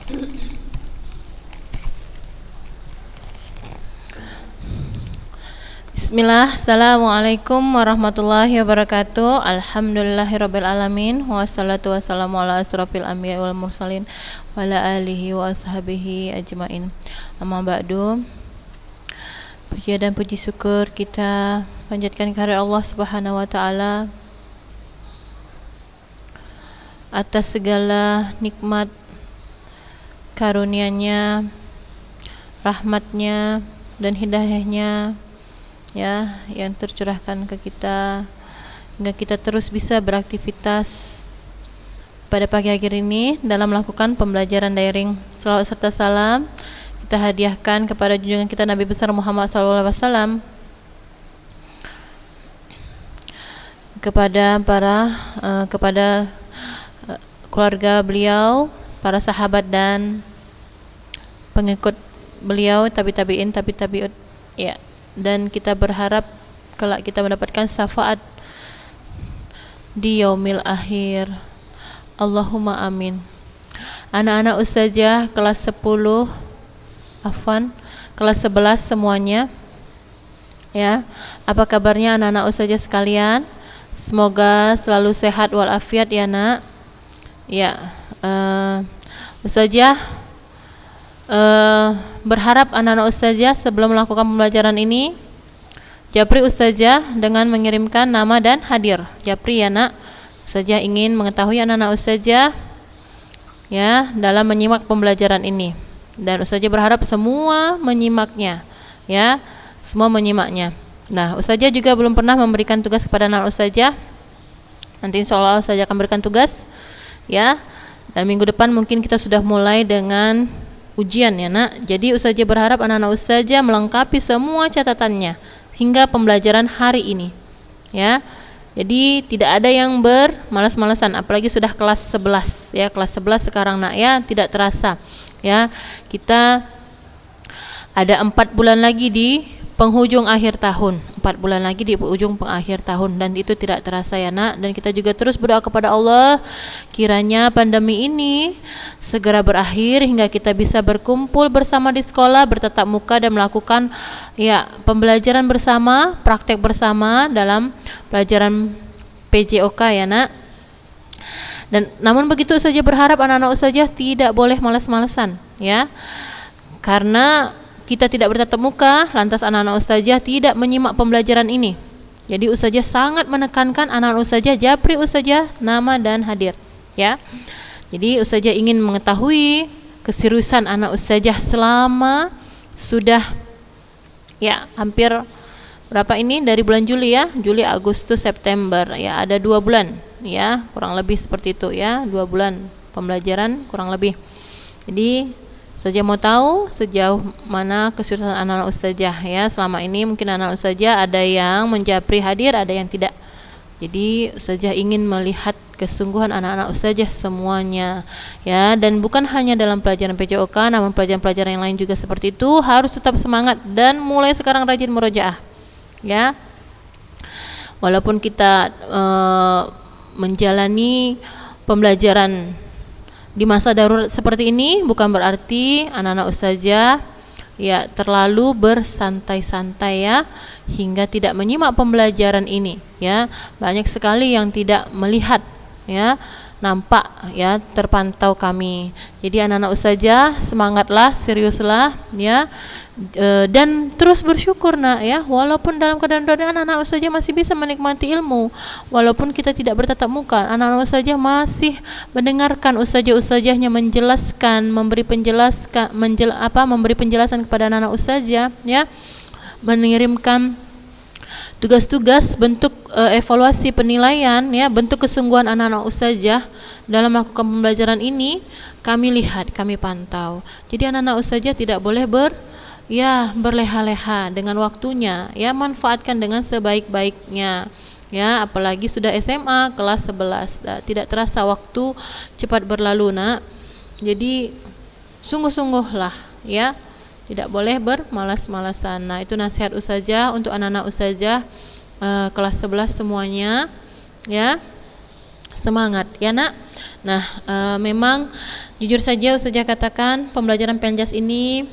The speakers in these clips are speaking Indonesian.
Bismillah, Assalamualaikum warahmatullahi wabarakatuh. Alhamdulillahirabbil alamin. Wassalatu wassalamu ala asrofil anbiya wal mursalin wa ala alihi wa ashabihi ajmain. Amma ba'du. Puji dan puji syukur kita panjatkan kehadirat Allah Subhanahu wa taala atas segala nikmat karunia-Nya, rahmat-Nya dan hidayah-Nya, ya, yang tercurahkan ke kita hingga kita terus bisa beraktivitas pada pagi hari ini dalam melakukan pembelajaran daring. Salawat serta salam kita hadiahkan kepada junjungan kita Nabi besar Muhammad SAW, kepada keluarga beliau, para sahabat dan pengikut beliau, tabi'in, tabi'ut, ya. Dan kita berharap kelak kita mendapatkan syafaat di yaumil akhir. Allahumma amin. Anak-anak ustazah kelas 11 semuanya, ya. Apa kabarnya anak-anak ustazah sekalian? Semoga selalu sehat walafiat ya, Nak. Ya, ustazah berharap anak-anak ustazah sebelum melakukan pembelajaran ini japri ustazah dengan mengirimkan nama dan hadir. Japri ya, Nak. Ustazah ingin mengetahui anak-anak ustazah, ya, dalam menyimak pembelajaran ini. Dan ustazah berharap semua menyimaknya, ya, semua menyimaknya. Nah, ustazah juga belum pernah memberikan tugas kepada anak ustazah. Nanti insyaallah ustazah akan berikan tugas, ya. Dan minggu depan mungkin kita sudah mulai dengan ujian ya, Nak. Jadi ustazah berharap anak-anak ustazah melengkapi semua catatannya hingga pembelajaran hari ini, ya. Jadi tidak ada yang bermalas-malasan, apalagi sudah kelas 11, ya, kelas 11 sekarang, Nak, ya, tidak terasa, ya. Kita ada 4 bulan lagi di penghujung akhir tahun, 4 bulan lagi di ujung pengakhir tahun, dan itu tidak terasa ya, Nak. Dan kita juga terus berdoa kepada Allah kiranya pandemi ini segera berakhir hingga kita bisa berkumpul bersama di sekolah, bertatap muka dan melakukan, ya, pembelajaran bersama, praktek bersama dalam pelajaran PJOK ya, Nak. Dan namun begitu saja berharap anak-anak ustazah tidak boleh malas-malasan, ya. Karena kita tidak bertatap muka, lantas anak-anak ustazah tidak menyimak pembelajaran ini. Jadi ustazah sangat menekankan anak-anak ustazah japri ustazah nama dan hadir, ya. Jadi ustazah ingin mengetahui keseriusan anak ustazah selama sudah, ya, hampir berapa ini, dari bulan Juli, ya, Juli, Agustus, September, ya, ada 2 bulan, ya, kurang lebih seperti itu, ya, 2 bulan pembelajaran kurang lebih. Jadi ustazah mau tahu sejauh mana keseriusan anak-anak ustazah, ya. Selama ini mungkin anak ustazah ada yang menjapri hadir, ada yang tidak. Jadi ustazah ingin melihat kesungguhan anak-anak ustazah semuanya, ya. Dan bukan hanya dalam pelajaran PJOK, namun pelajaran-pelajaran yang lain juga seperti itu. Harus tetap semangat dan mulai sekarang rajin murojaah, ya. Walaupun kita menjalani pembelajaran di masa darurat seperti ini, bukan berarti anak-anak ustazah, ya, terlalu bersantai-santai, ya, hingga tidak menyimak pembelajaran ini, ya. Banyak sekali yang tidak melihat, ya, nampak, ya, terpantau kami. Jadi anak-anak ustazah semangatlah, seriuslah, ya, dan terus bersyukur, Nak, ya. Walaupun dalam keadaan anak-anak ustazah masih bisa menikmati ilmu, walaupun kita tidak bertatap muka, anak-anak ustazah masih mendengarkan ustazah-ustazahnya menjelaskan, memberi penjelasan kepada anak-anak ustazah, ya, mengirimkan tugas-tugas bentuk evaluasi penilaian, ya, bentuk kesungguhan anak-anak ustazah dalam melakukan pembelajaran ini kami lihat, kami pantau. Jadi anak-anak ustazah tidak boleh berleha-leha dengan waktunya, ya, manfaatkan dengan sebaik-baiknya, ya, apalagi sudah SMA kelas 11, tidak terasa waktu cepat berlalu, Nak. Jadi sungguh-sungguhlah, ya, tidak boleh bermalas-malasan. Nah, itu nasihat ustazah untuk anak-anak ustazah kelas 11 semuanya, ya. semangat ya nak. Nah, memang jujur saja Ustazah katakan pembelajaran penjas ini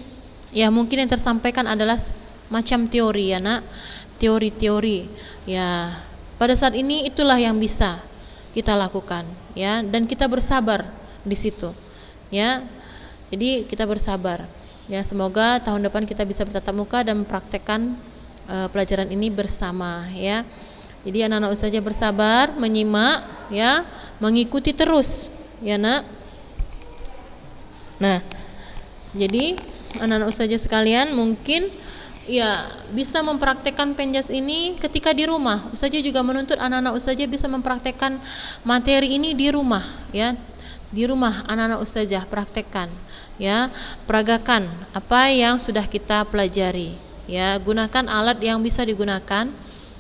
ya mungkin yang tersampaikan adalah macam teori ya nak, teori-teori ya. Pada saat ini itulah yang bisa kita lakukan ya, dan kita bersabar di situ ya. Jadi kita bersabar ya, semoga tahun depan kita bisa bertatap muka dan mempraktekkan pelajaran ini bersama ya. Jadi anak-anak Ustazah bersabar, menyimak ya, mengikuti terus ya nak. Nah, jadi anak-anak Ustazah sekalian mungkin ya bisa mempraktekkan penjas ini ketika di rumah. Ustazah juga menuntut anak-anak Ustazah bisa mempraktekkan materi ini di rumah ya. Di rumah anak-anak Ustazah praktekkan ya, peragakan apa yang sudah kita pelajari ya, gunakan alat yang bisa digunakan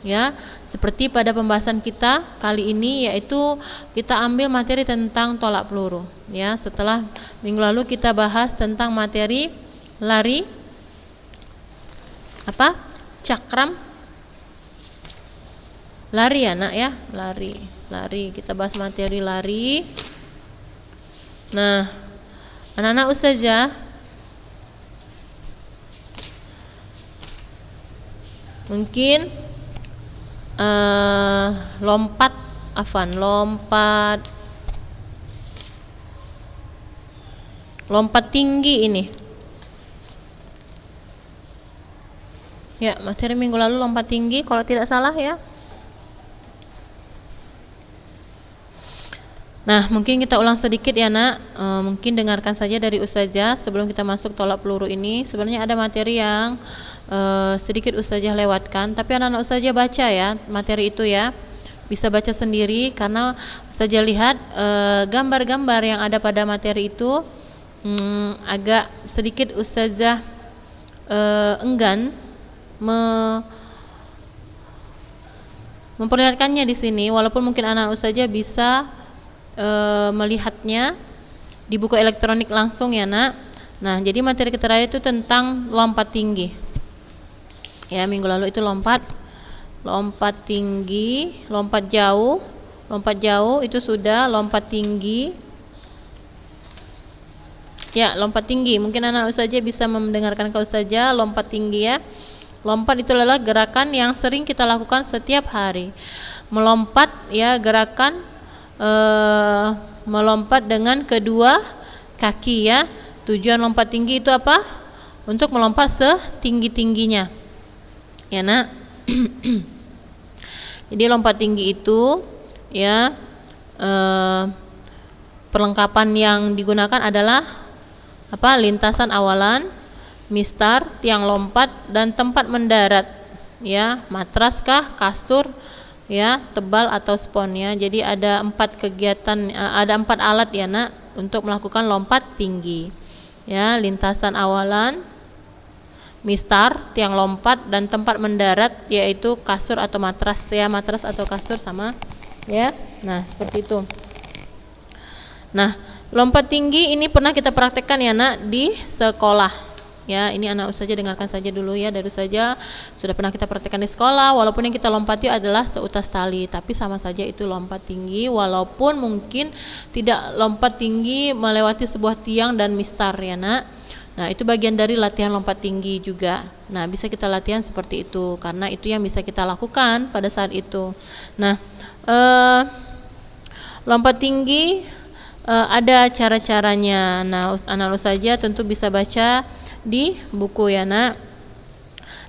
ya, seperti pada pembahasan kita kali ini yaitu kita ambil materi tentang tolak peluru ya. Setelah minggu lalu kita bahas tentang materi lari apa? Cakram lari ya nak ya, lari. Kita bahas materi lari. Nah, anak-anak Ustazah mungkin lompat tinggi ini ya, materi minggu lalu lompat tinggi kalau tidak salah ya. Nah, mungkin kita ulang sedikit ya nak. Mungkin dengarkan saja dari Ustazah sebelum kita masuk tolak peluru ini. Sebenarnya ada materi yang sedikit Ustazah lewatkan, tapi anak-anak Ustazah baca ya materi itu ya, bisa baca sendiri karena Ustazah lihat gambar-gambar yang ada pada materi itu agak sedikit Ustazah enggan memperlihatkannya di sini, walaupun mungkin anak Ustazah bisa melihatnya di buku elektronik langsung ya nak. Nah, jadi materi kita terakhir itu tentang lompat tinggi ya, minggu lalu itu lompat tinggi, lompat jauh itu sudah, lompat tinggi ya, lompat tinggi. Mungkin anak Ustazah bisa mendengarkan ke Ustazah lompat tinggi ya. Lompat itu adalah gerakan yang sering kita lakukan setiap hari. Melompat ya, gerakan melompat dengan kedua kaki ya. Tujuan lompat tinggi itu apa? Untuk melompat setinggi-tingginya ya nak. Jadi lompat tinggi itu ya, perlengkapan yang digunakan adalah apa? Lintasan awalan, mistar, tiang lompat, dan tempat mendarat ya. Matras kah, kasur ya, tebal atau spon ya. Jadi ada 4 kegiatan, ada 4 alat ya nak untuk melakukan lompat tinggi ya. Lintasan awalan, mistar, tiang lompat, dan tempat mendarat yaitu kasur atau matras ya. Matras atau kasur sama ya. Nah, seperti itu. Nah, lompat tinggi ini pernah kita praktekkan ya nak di sekolah ya. Ini anak Ustazah dengarkan saja dulu ya, dari Ustazah sudah pernah kita praktekkan di sekolah, walaupun yang kita lompati adalah seutas tali, tapi sama saja itu lompat tinggi, walaupun mungkin tidak lompat tinggi melewati sebuah tiang dan mistar ya nak. Nah, itu bagian dari latihan lompat tinggi juga. Nah, bisa kita latihan seperti itu karena itu yang bisa kita lakukan pada saat itu. Nah, lompat tinggi ada cara-caranya. Nah, anak Ustazah tentu bisa baca di buku ya nak.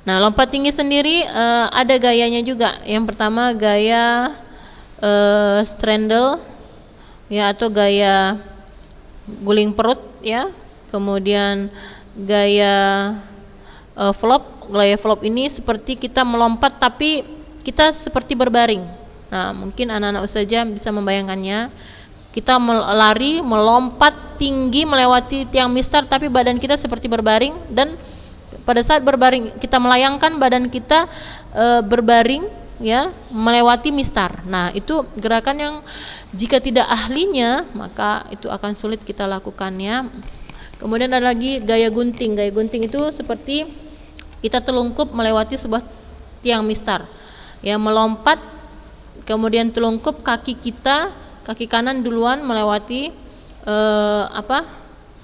Nah, lompat tinggi sendiri ada gayanya juga. Yang pertama gaya straddle ya, atau gaya guling perut ya. Kemudian gaya flop. Gaya flop ini seperti kita melompat tapi kita seperti berbaring. Nah, mungkin anak-anak Ustazah bisa membayangkannya. Kita lari, melompat tinggi melewati tiang mistar, tapi badan kita seperti berbaring, dan pada saat berbaring kita melayangkan badan kita berbaring ya, melewati mistar. Nah, itu gerakan yang jika tidak ahlinya maka itu akan sulit kita lakukannya. Kemudian ada lagi gaya gunting. Gaya gunting itu seperti kita telungkup melewati sebuah tiang mistar ya, melompat kemudian telungkup, kaki kita kaki kanan duluan melewati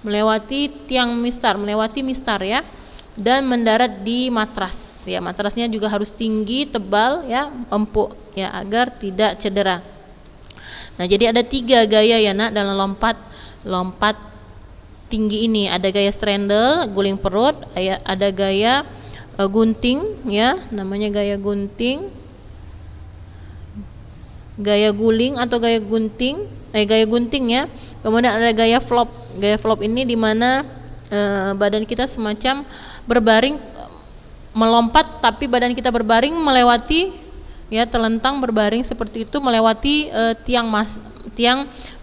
melewati tiang mistar, melewati mistar ya, dan mendarat di matras ya. Matrasnya juga harus tinggi, tebal ya, empuk ya, agar tidak cedera. Nah, jadi ada 3 gaya ya nak dalam lompat tinggi ini. Ada gaya straddle, guling perut, ada gaya gunting ya, namanya gaya gunting, gaya guling atau gaya gunting, gaya gunting ya. Kemudian ada gaya flop. Gaya flop ini dimana badan kita semacam berbaring, melompat tapi badan kita berbaring melewati ya, terlentang berbaring seperti itu melewati tiang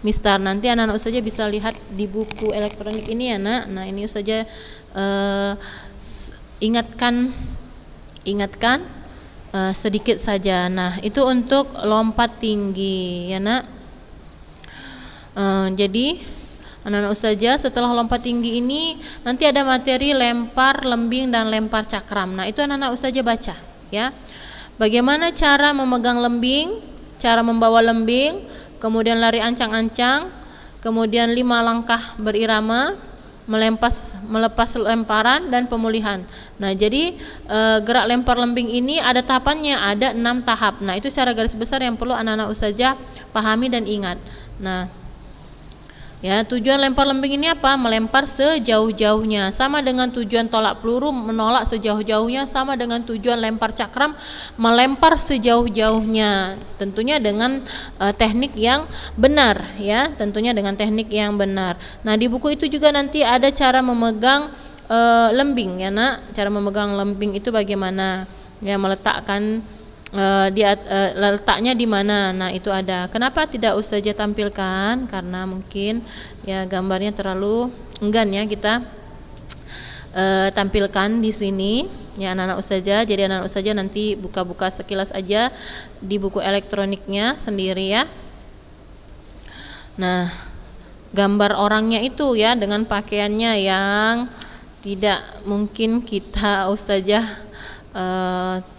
mistar. Nanti anak-anak saja bisa lihat di buku elektronik ini ya nak. Nah, ini saja ingatkan sedikit saja. Nah, itu untuk lompat tinggi ya nak. Jadi anak-anak saja setelah lompat tinggi ini nanti ada materi lempar lembing dan lempar cakram. Nah, itu anak-anak saja baca ya. Bagaimana cara memegang lembing, cara membawa lembing, kemudian lari ancang-ancang, kemudian 5 langkah berirama, melepas lemparan dan pemulihan. Nah, jadi gerak lempar lembing ini ada tahapannya, ada 6 tahap. Nah, itu secara garis besar yang perlu anak-anak ustazah pahami dan ingat. Nah, ya, tujuan lempar lembing ini apa? Melempar sejauh-jauhnya. Sama dengan tujuan tolak peluru, menolak sejauh-jauhnya. Sama dengan tujuan lempar cakram, melempar sejauh-jauhnya. Tentunya dengan teknik yang benar ya, tentunya dengan teknik yang benar. Nah, di buku itu juga nanti ada cara memegang lembing ya nak. Cara memegang lembing itu bagaimana? Ya, meletakkan letaknya di mana. Nah, itu ada. Kenapa tidak ustazah tampilkan? Karena mungkin ya gambarnya terlalu enggan ya kita tampilkan di sini ya anak-anak ustazah. Jadi anak-anak ustazah nanti buka-buka sekilas aja di buku elektroniknya sendiri ya. Nah, gambar orangnya itu ya dengan pakaiannya yang tidak mungkin kita ustazah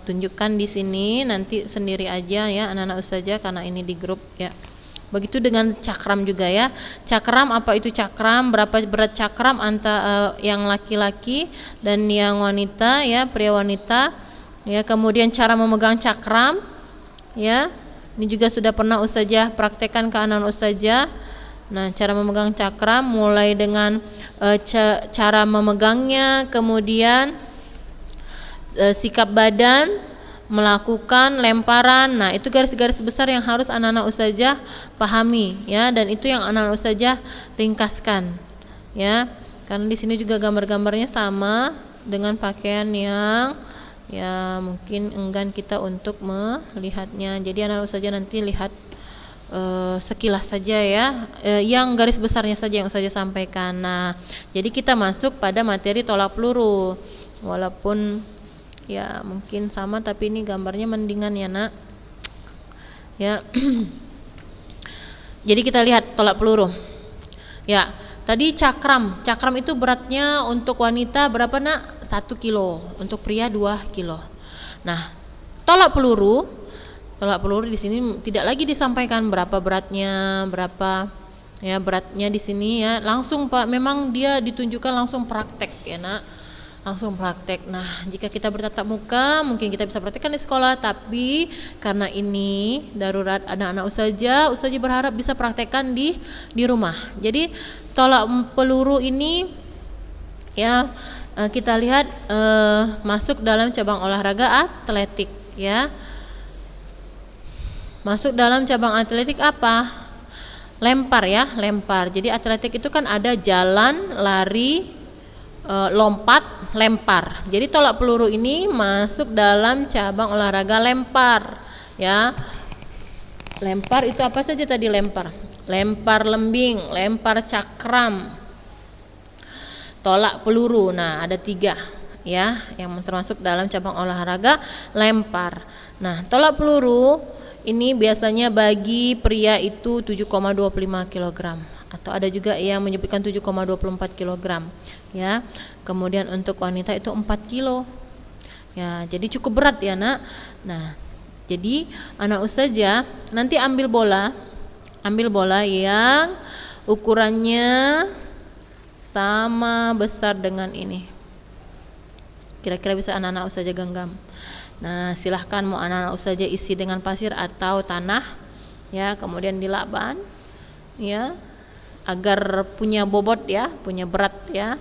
tunjukkan di sini, nanti sendiri aja ya anak-anak ustazah karena ini di grup ya. Begitu dengan cakram juga ya. Cakram, apa itu cakram? Berapa berat cakram antara yang laki-laki dan yang wanita ya, pria wanita ya. Kemudian cara memegang cakram ya. Ini juga sudah pernah ustazah praktekkan ke anak-anak ustazah. Nah, cara memegang cakram mulai dengan cara memegangnya, kemudian sikap badan, melakukan lemparan. Nah, itu garis-garis besar yang harus anak-anak ustazah pahami ya, dan itu yang anak-anak ustazah ringkaskan ya. Karena di sini juga gambar-gambarnya sama dengan pakaian yang ya mungkin enggan kita untuk melihatnya. Jadi anak-anak ustazah nanti lihat sekilas saja ya, yang garis besarnya saja yang ustazah sampaikan. Nah, jadi kita masuk pada materi tolak peluru. Walaupun ya mungkin sama, tapi ini gambarnya mendingan ya nak ya. Jadi kita lihat tolak peluru ya. Tadi cakram itu beratnya untuk wanita berapa nak? 1 kilo, untuk pria 2 kilo. Nah, tolak peluru di sini tidak lagi disampaikan berapa beratnya, berapa ya beratnya di sini ya, langsung Pak, memang dia ditunjukkan langsung praktek ya nak, langsung praktek. Nah, jika kita bertatap muka mungkin kita bisa praktekkan di sekolah, tapi karena ini darurat anak-anak ustazah berharap bisa praktekkan di rumah. Jadi tolak peluru ini ya kita lihat masuk dalam cabang olahraga atletik ya. Masuk dalam cabang atletik apa? Lempar ya, lempar. Jadi atletik itu kan ada jalan, lari, lompat, lempar. Jadi tolak peluru ini masuk dalam cabang olahraga lempar ya. Lempar itu apa saja tadi? Lempar lembing, lempar cakram, tolak peluru. Nah, ada 3 ya yang termasuk dalam cabang olahraga lempar. Nah, tolak peluru ini biasanya bagi pria itu 7,25 kg, atau ada juga yang menyebutkan 7,24 kg ya. Kemudian untuk wanita itu 4 kilo ya, jadi cukup berat ya nak. Nah, jadi anak ustazah nanti ambil bola Ambil bola yang ukurannya sama besar dengan ini. Kira-kira bisa anak-anak ustazah genggam. Nah, silahkan mau anak-anak ustazah isi dengan pasir atau tanah, ya, kemudian dilakban, ya, agar punya bobot, ya, punya berat, ya.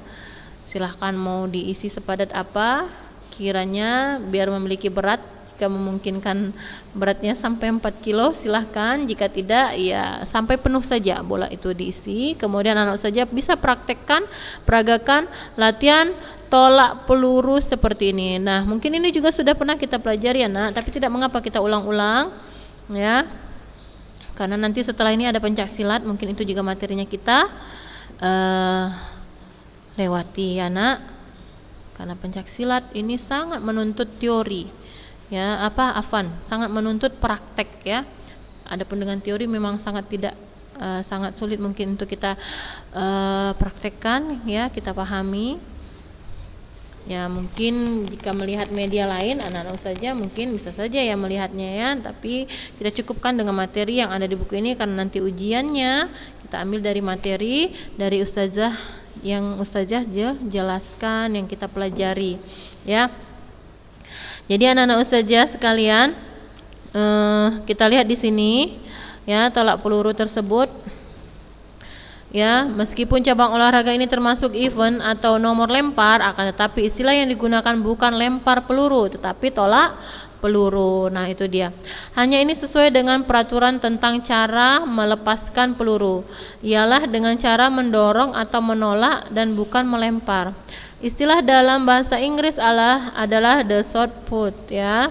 Silahkan mau diisi sepadat apa kiranya biar memiliki berat. Jika memungkinkan beratnya sampai 4 kilo silahkan, jika tidak ya sampai penuh saja bola itu diisi. Kemudian anak saja bisa praktekkan, peragakan latihan tolak peluru seperti ini. Nah, mungkin ini juga sudah pernah kita pelajari ya nak, tapi tidak mengapa kita ulang-ulang, ya, karena nanti setelah ini ada pencaksilat, mungkin itu juga materinya kita lewati ya nak, karena pencaksilat ini sangat menuntut teori, ya, sangat menuntut praktek, ya. Adapun dengan teori memang sangat tidak sangat sulit mungkin untuk kita praktekkan, ya, kita pahami. Ya, mungkin jika melihat media lain anak-anak saja mungkin bisa saja ya melihatnya, ya, tapi kita cukupkan dengan materi yang ada di buku ini, karena nanti ujiannya kita ambil dari materi dari ustazah yang ustazah jelaskan, yang kita pelajari, ya. Jadi anak-anak ustazah sekalian, kita lihat di sini, ya, tolak peluru tersebut, ya, meskipun cabang olahraga ini termasuk event atau nomor lempar, akan tetapi istilah yang digunakan bukan lempar peluru tetapi tolak peluru. Nah, itu dia. Hanya ini sesuai dengan peraturan tentang cara melepaskan peluru, ialah dengan cara mendorong atau menolak dan bukan melempar. Istilah dalam bahasa Inggris adalah the shot put, ya.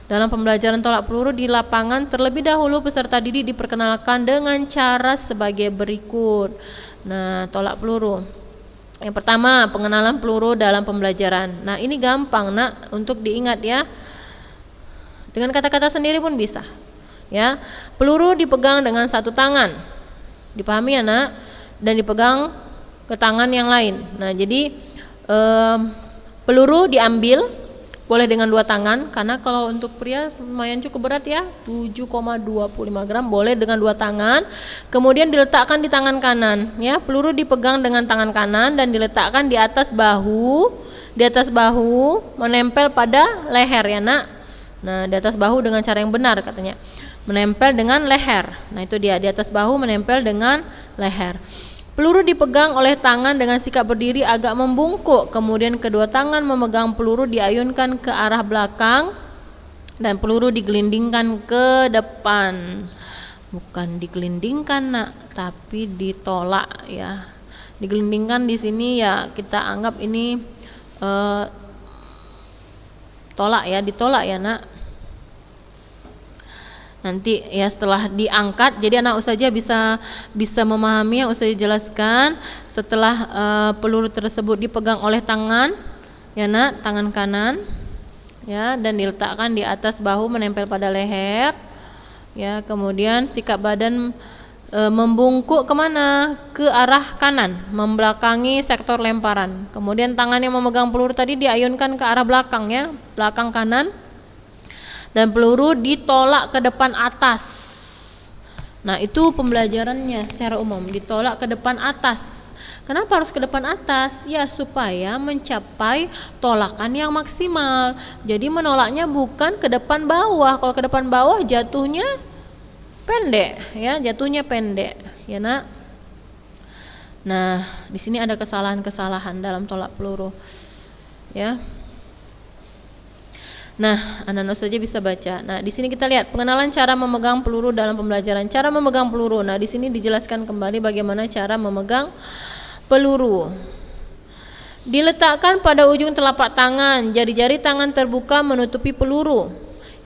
Dalam pembelajaran tolak peluru di lapangan, terlebih dahulu peserta didik diperkenalkan dengan cara sebagai berikut. Nah, tolak peluru. Yang pertama, pengenalan peluru dalam pembelajaran. Nah, ini gampang nak untuk diingat, ya. Dengan kata-kata sendiri pun bisa, ya. Peluru dipegang dengan satu tangan, dipahami ya nak, dan dipegang ke tangan yang lain. Nah, jadi peluru diambil boleh dengan dua tangan, karena kalau untuk pria lumayan cukup berat, ya, 7,25 gram, boleh dengan dua tangan. Kemudian diletakkan di tangan kanan, ya. Peluru dipegang dengan tangan kanan dan diletakkan di atas bahu, menempel pada leher, ya nak. Nah, di atas bahu dengan cara yang benar katanya, menempel dengan leher. Nah, itu dia, di atas bahu menempel dengan leher. Peluru dipegang oleh tangan dengan sikap berdiri agak membungkuk, kemudian kedua tangan memegang peluru diayunkan ke arah belakang dan peluru digelindingkan ke depan. Bukan digelindingkan nak, tapi ditolak, ya. Digelindingkan di sini ya kita anggap ini tolak, ya, ditolak, ya nak. Nanti ya setelah diangkat, jadi anak ustazah bisa memahami yang ustazah jelaskan. Setelah peluru tersebut dipegang oleh tangan, ya nak, tangan kanan, ya, dan diletakkan di atas bahu menempel pada leher, ya. Kemudian sikap badan membungkuk kemana? Ke arah kanan, membelakangi sektor lemparan. Kemudian tangan yang memegang peluru tadi diayunkan ke arah belakang, ya, belakang kanan. Dan peluru ditolak ke depan atas. Nah, itu pembelajarannya secara umum, ditolak ke depan atas. Kenapa harus ke depan atas? Ya, supaya mencapai tolakan yang maksimal. Jadi menolaknya bukan ke depan bawah. Kalau ke depan bawah jatuhnya pendek, ya, jatuhnya pendek, ya nak. Nah, di sini ada kesalahan-kesalahan dalam tolak peluru, ya. Nah, anak-anak saja bisa baca. Nah, di sini kita lihat pengenalan cara memegang peluru dalam pembelajaran. Cara memegang peluru. Nah, di sini dijelaskan kembali bagaimana cara memegang peluru. Diletakkan pada ujung telapak tangan, jari-jari tangan terbuka menutupi peluru.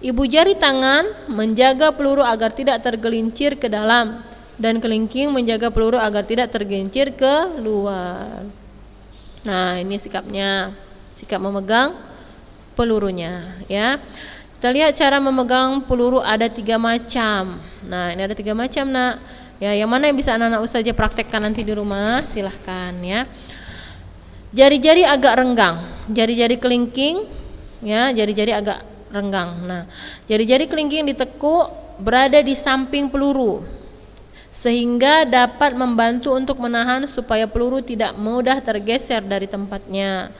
Ibu jari tangan menjaga peluru agar tidak tergelincir ke dalam, dan kelingking menjaga peluru agar tidak tergelincir ke luar. Nah, ini sikapnya, sikap memegang pelurunya, ya. Kita lihat cara memegang peluru ada 3 macam. Nah, ini ada 3 macam nak, ya. Yang mana yang bisa anak-anak ustazah praktekkan nanti di rumah silahkan, ya. Jari-jari agak renggang, jari-jari kelingking, ya, jari-jari agak renggang. Nah, jari-jari kelingking ditekuk berada di samping peluru. sehingga dapat membantu untuk menahan supaya peluru tidak mudah tergeser dari tempatnya.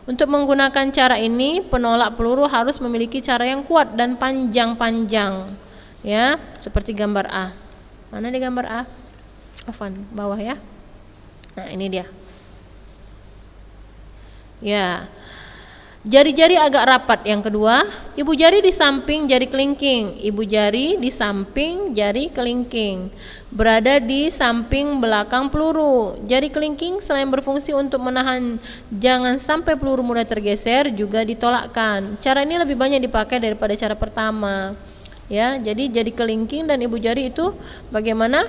Untuk menggunakan cara ini, penolak peluru harus memiliki cara yang kuat dan panjang-panjang, ya, seperti gambar A. Mana di gambar A? Afwan, bawah ya. Nah, ini dia. Ya. Jari-jari agak rapat. Yang kedua, ibu jari di samping jari kelingking. Ibu jari di samping jari kelingking, berada di samping belakang peluru. Jari kelingking selain berfungsi untuk menahan jangan sampai peluru mudah tergeser, juga ditolakkan. Cara ini lebih banyak dipakai daripada cara pertama. Ya, jadi jari kelingking dan ibu jari itu bagaimana?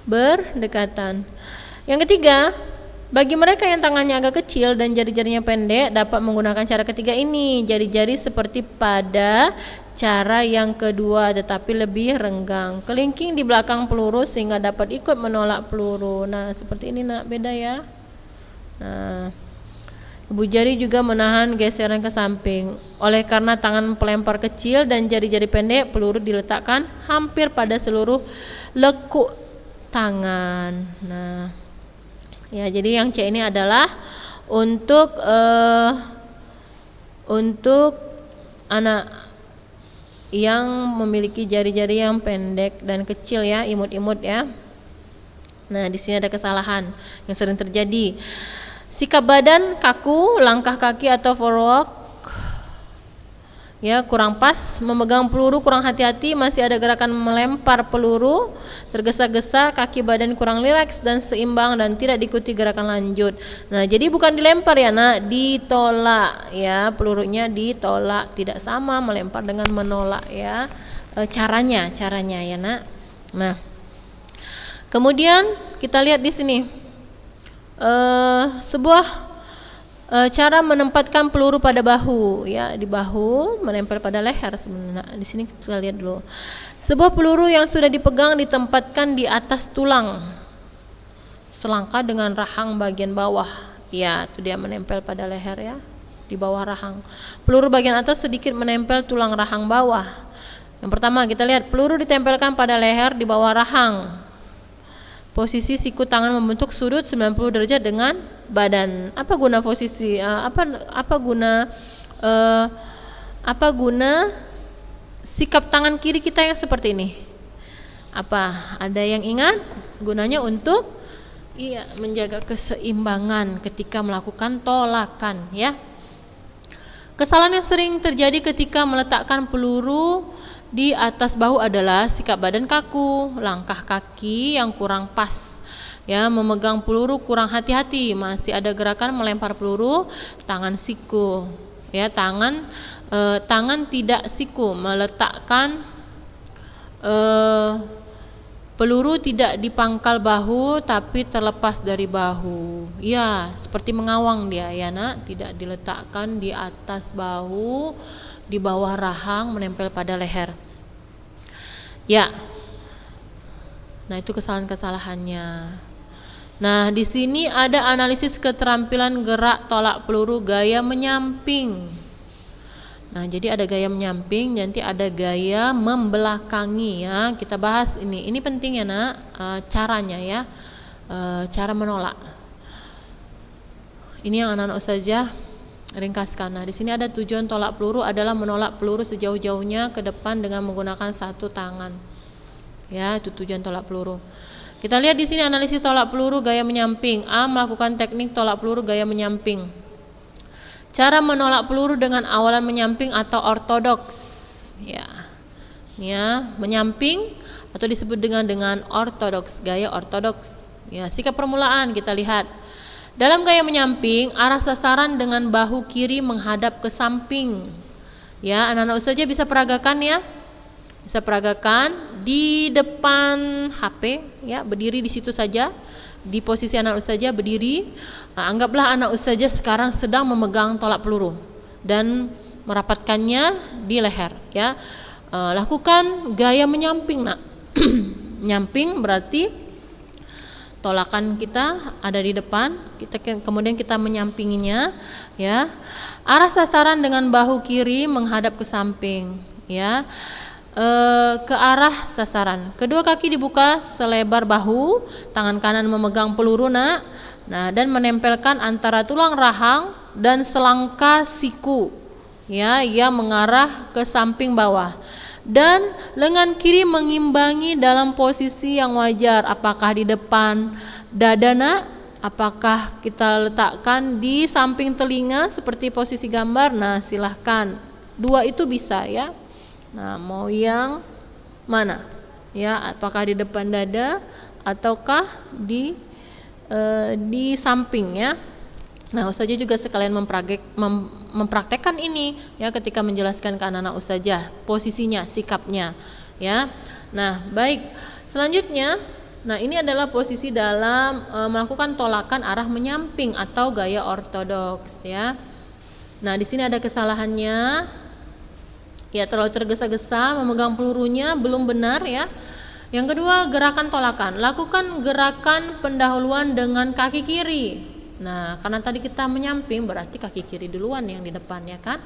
Berdekatan. Yang ketiga, bagi mereka yang tangannya agak kecil dan jari-jarinya pendek, dapat menggunakan cara ketiga ini. Jari-jari seperti pada cara yang kedua, tetapi lebih renggang. Kelingking di belakang peluru sehingga dapat ikut menolak peluru. Nah, seperti ini nak, beda ya. Nah, ibu jari juga menahan geseran ke samping. Oleh karena tangan pelempar kecil dan jari-jari pendek, peluru diletakkan hampir pada seluruh lekuk tangan. Nah, ya, jadi yang C ini adalah untuk anak yang memiliki jari-jari yang pendek dan kecil ya, imut-imut ya. Nah, di sini ada kesalahan yang sering terjadi. Sikap badan kaku, langkah kaki atau forward ya kurang pas, memegang peluru kurang hati-hati, masih ada gerakan melempar peluru tergesa-gesa, kaki badan kurang rileks dan seimbang dan tidak diikuti gerakan lanjut. Nah, jadi bukan dilempar ya nak, ditolak ya, pelurunya ditolak, tidak sama melempar dengan menolak ya. Caranya ya nak. Nah, kemudian kita lihat di sini sebuah cara menempatkan peluru pada bahu ya, di bahu menempel pada leher sebenarnya. Di sini kita lihat dulu. Sebuah peluru yang sudah dipegang ditempatkan di atas tulang selangkah dengan rahang bagian bawah. Ya, itu dia menempel pada leher ya, di bawah rahang. Peluru bagian atas sedikit menempel tulang rahang bawah. Yang pertama kita lihat peluru ditempelkan pada leher di bawah rahang. Posisi siku tangan membentuk sudut 90 derajat dengan badan. Apa guna posisi apa guna sikap tangan kiri kita yang seperti ini? Apa? Ada yang ingat? Gunanya untuk menjaga keseimbangan ketika melakukan tolakan ya. Kesalahan yang sering terjadi ketika meletakkan peluru di atas bahu adalah sikap badan kaku, langkah kaki yang kurang pas ya, memegang peluru kurang hati-hati, masih ada gerakan melempar peluru, tangan siku ya, tangan tidak siku, meletakkan peluru tidak di pangkal bahu tapi terlepas dari bahu ya, seperti mengawang dia ya nak, tidak diletakkan di atas bahu, di bawah rahang, menempel pada leher ya. Nah, itu kesalahan-kesalahannya. Nah, di sini ada analisis keterampilan gerak tolak peluru gaya menyamping. Nah, jadi ada gaya menyamping, nanti ada gaya membelakangi ya. Kita bahas ini penting ya nak, caranya ya, cara menolak. Ini yang anak-anak ustazah ringkaskan. Nah, di sini ada tujuan tolak peluru adalah menolak peluru sejauh-jauhnya ke depan dengan menggunakan satu tangan. Ya, itu tujuan tolak peluru. Kita lihat di sini analisis tolak peluru gaya menyamping. A. Melakukan teknik tolak peluru gaya menyamping. Cara menolak peluru dengan awalan menyamping atau ortodoks. Ya. Ya, menyamping atau disebut dengan ortodoks, gaya ortodoks. Ya, sikap permulaan kita lihat. Dalam gaya menyamping, arah sasaran dengan bahu kiri menghadap ke samping. Ya, anak-anak ustazah bisa peragakan ya. Bisa peragakan di depan HP ya, berdiri di situ saja. Di posisi anak ustazah berdiri. Anggaplah anak ustazah sekarang sedang memegang tolak peluru dan merapatkannya di leher ya. Lakukan gaya menyamping nak. Menyamping berarti tolakan kita ada di depan, kemudian kita menyampinginya ya. Arah sasaran dengan bahu kiri menghadap ke samping ya. ke arah sasaran. Kedua kaki dibuka selebar bahu, tangan kanan memegang peluru nak. Nah, dan menempelkan antara tulang rahang dan selangka siku, ya, yang mengarah ke samping bawah. Dan lengan kiri mengimbangi dalam posisi yang wajar. Apakah di depan dada nak? Apakah kita letakkan di samping telinga seperti posisi gambar? Nah, silahkan. Dua itu bisa ya. Nah, mau yang mana? Ya, apakah di depan dada ataukah di samping ya. Nah, ustazah juga sekalian mempraktekkan ini ya ketika menjelaskan ke anak-anak ustazah posisinya, sikapnya ya. Nah, baik. Selanjutnya, nah ini adalah posisi dalam melakukan tolakan arah menyamping atau gaya ortodoks ya. Nah, di sini ada kesalahannya. Ya, terlalu tergesa-gesa memegang pelurunya belum benar ya. Yang kedua, gerakan tolakan. Lakukan gerakan pendahuluan dengan kaki kiri. Nah, karena tadi kita menyamping berarti kaki kiri duluan yang di depan ya kan.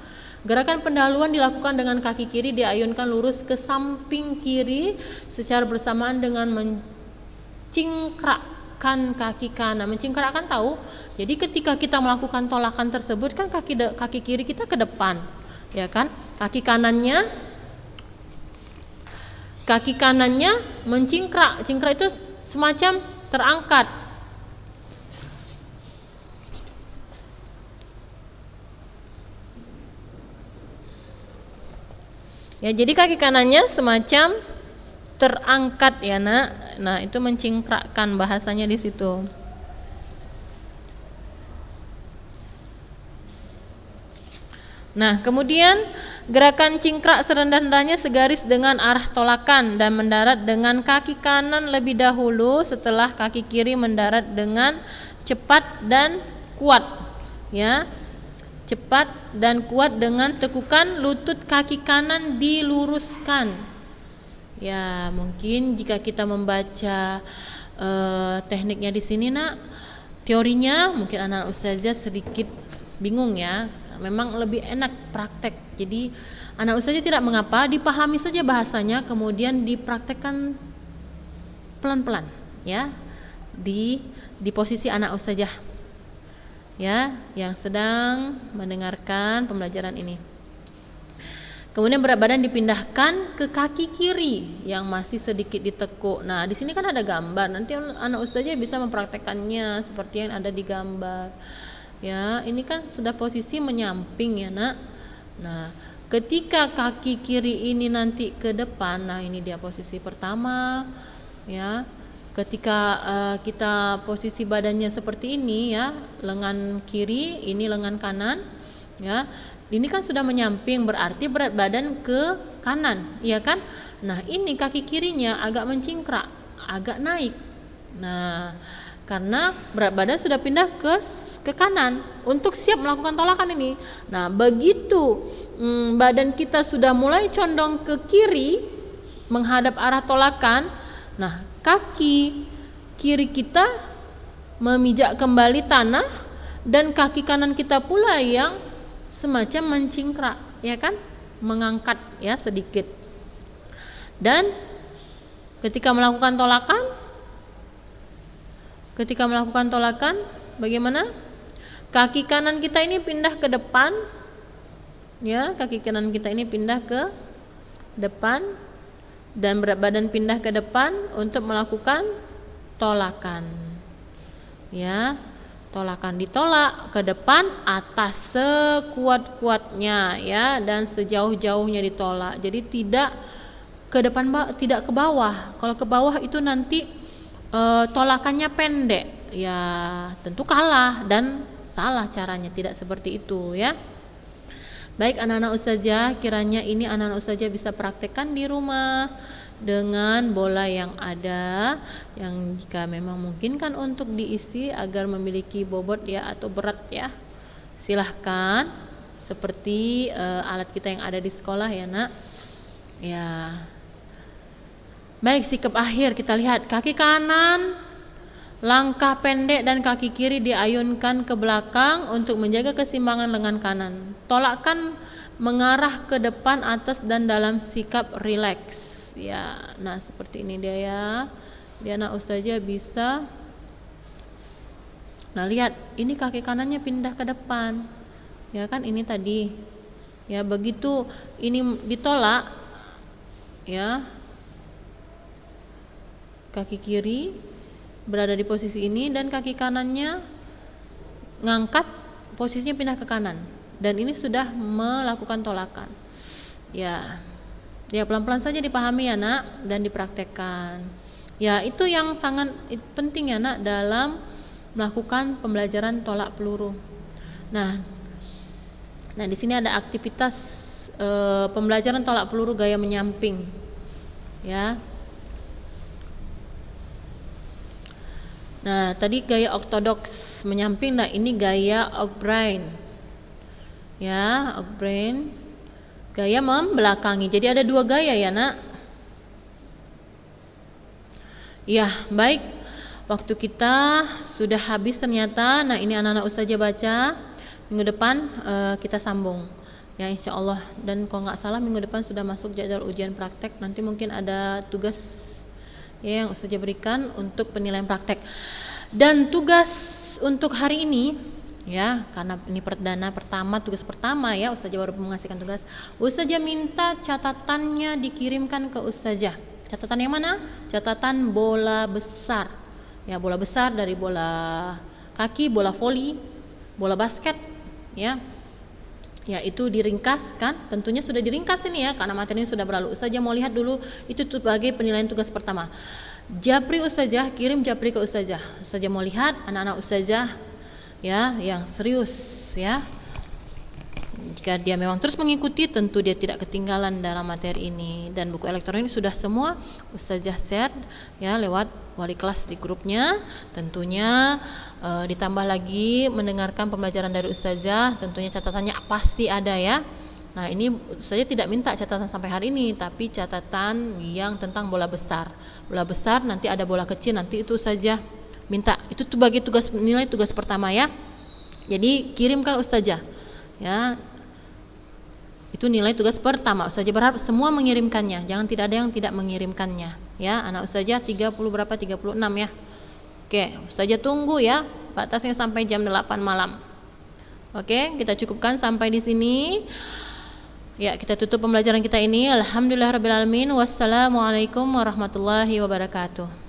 Gerakan pendahuluan dilakukan dengan kaki kiri diayunkan lurus ke samping kiri secara bersamaan dengan mencingkrakkan kaki kanan. Mencingkrakkan tahu? Jadi ketika kita melakukan tolakan tersebut kan kaki kiri kita ke depan. Ya kan? Kaki kanannya mencingkrak. Cingkrak itu semacam terangkat. Ya, jadi kaki kanannya semacam terangkat ya nak. Nah, itu mencingkrakkan bahasanya di situ. Nah, kemudian gerakan cingkrak serendah-rendahnya segaris dengan arah tolakan dan mendarat dengan kaki kanan lebih dahulu setelah kaki kiri mendarat dengan cepat dan kuat. Ya. Cepat dan kuat dengan tekukan lutut kaki kanan diluruskan. Ya, mungkin jika kita membaca tekniknya di sini nak, teorinya mungkin anak ustazah sedikit bingung ya. Memang lebih enak praktek. Jadi anak ustazah tidak mengapa dipahami saja bahasanya, kemudian dipraktekkan pelan-pelan ya di posisi anak ustazah ya yang sedang mendengarkan pembelajaran ini. Kemudian berat badan dipindahkan ke kaki kiri yang masih sedikit ditekuk. Nah, di sini kan ada gambar. Nanti anak ustazah bisa mempraktekannya seperti yang ada di gambar. Ya, ini kan sudah posisi menyamping ya, nak. Nah, ketika kaki kiri ini nanti ke depan, nah ini dia posisi pertama ya. Ketika kita posisi badannya seperti ini ya, lengan kiri, ini lengan kanan ya. Ini kan sudah menyamping berarti berat badan ke kanan, iya kan? Nah, ini kaki kirinya agak mencingkrak, agak naik. Nah, karena berat badan sudah pindah ke kanan untuk siap melakukan tolakan ini. Nah, begitu badan kita sudah mulai condong ke kiri menghadap arah tolakan, nah kaki kiri kita memijak kembali tanah dan kaki kanan kita pula yang semacam mencingkrak, ya kan? Mengangkat ya sedikit. Dan ketika melakukan tolakan bagaimana? Kaki kanan kita ini pindah ke depan. Ya, kaki kanan kita ini pindah ke depan dan berat badan pindah ke depan untuk melakukan tolakan. Ya, tolakan ditolak ke depan atas sekuat-kuatnya ya dan sejauh-jauhnya ditolak. Jadi tidak ke depan, tidak ke bawah. Kalau ke bawah itu nanti tolakannya pendek. Ya, tentu kalah dan salah caranya, tidak seperti itu ya. Baik anak-anak ustazah, kiranya ini anak-anak ustazah bisa praktekkan di rumah dengan bola yang ada, yang jika memang memungkinkan untuk diisi agar memiliki bobot ya atau berat ya. Silahkan seperti alat kita yang ada di sekolah ya nak. Ya. Baik, sikap akhir kita lihat kaki kanan langkah pendek dan kaki kiri diayunkan ke belakang untuk menjaga keseimbangan lengan kanan. Tolakkan mengarah ke depan, atas dan dalam sikap rileks. Ya, nah seperti ini dia ya. Dia anak ustazah bisa. Nah, lihat, ini kaki kanannya pindah ke depan. Ya kan, ini tadi. Ya, begitu ini ditolak, ya. Kaki kiri berada di posisi ini dan kaki kanannya ngangkat, posisinya pindah ke kanan. Dan ini sudah melakukan tolakan. Ya. Ya, pelan-pelan saja dipahami ya, Nak, dan dipraktekkan. Ya, itu yang sangat penting ya, Nak, dalam melakukan pembelajaran tolak peluru. Nah, di sini ada aktivitas pembelajaran tolak peluru gaya menyamping, ya. Nah, tadi gaya ortodoks menyamping. Nah, ini gaya O'Brien, ya, O'Brien, gaya membelakangi. Jadi ada 2 gaya ya, Nak. Ya, baik. Waktu kita sudah habis ternyata. Nah, ini anak-anak ustazah baca. Minggu depan kita sambung ya, insya Allah. Dan kalau nggak salah minggu depan sudah masuk jadwal ujian praktek. Nanti mungkin ada tugas ya yang ustazah berikan untuk penilaian praktek. Dan tugas untuk hari ini ya, karena ini perdana pertama, tugas pertama ya, ustazah baru mengasihkan tugas. Ustazah minta catatannya dikirimkan ke ustazah. Catatan yang mana? Catatan bola besar. Ya, bola besar dari bola kaki, bola voli, bola basket, ya. Ya, itu diringkaskan. Tentunya sudah diringkas ini ya, karena materinya sudah berlalu. Ustazah mau lihat dulu itu sebagai penilaian tugas pertama. Japri ustazah, kirim japri ke ustazah. Ustazah mau lihat anak-anak ustazah ya yang serius ya. Jika dia memang terus mengikuti, tentu dia tidak ketinggalan dalam materi ini. Dan buku elektronik sudah semua ustazah share ya lewat wali kelas di grupnya. Tentunya ditambah lagi mendengarkan pembelajaran dari ustazah, tentunya catatannya pasti ada ya. Nah, ini ustazah tidak minta catatan sampai hari ini, tapi catatan yang tentang bola besar. Bola besar, nanti ada bola kecil, nanti itu ustazah minta. Itu bagi tugas nilai tugas pertama ya. Jadi kirim ke ustazah. Ya, itu nilai tugas pertama. Ustazah berharap semua mengirimkannya, jangan tidak ada yang tidak mengirimkannya ya. Anak ustazah 30 berapa, 36 ya. Oke, ustazah tunggu ya batasnya sampai jam 8 malam. Oke, kita cukupkan sampai di sini ya. Kita tutup pembelajaran kita ini. Alhamdulillahirabbil alamin. Wassalamualaikum warahmatullahi wabarakatuh.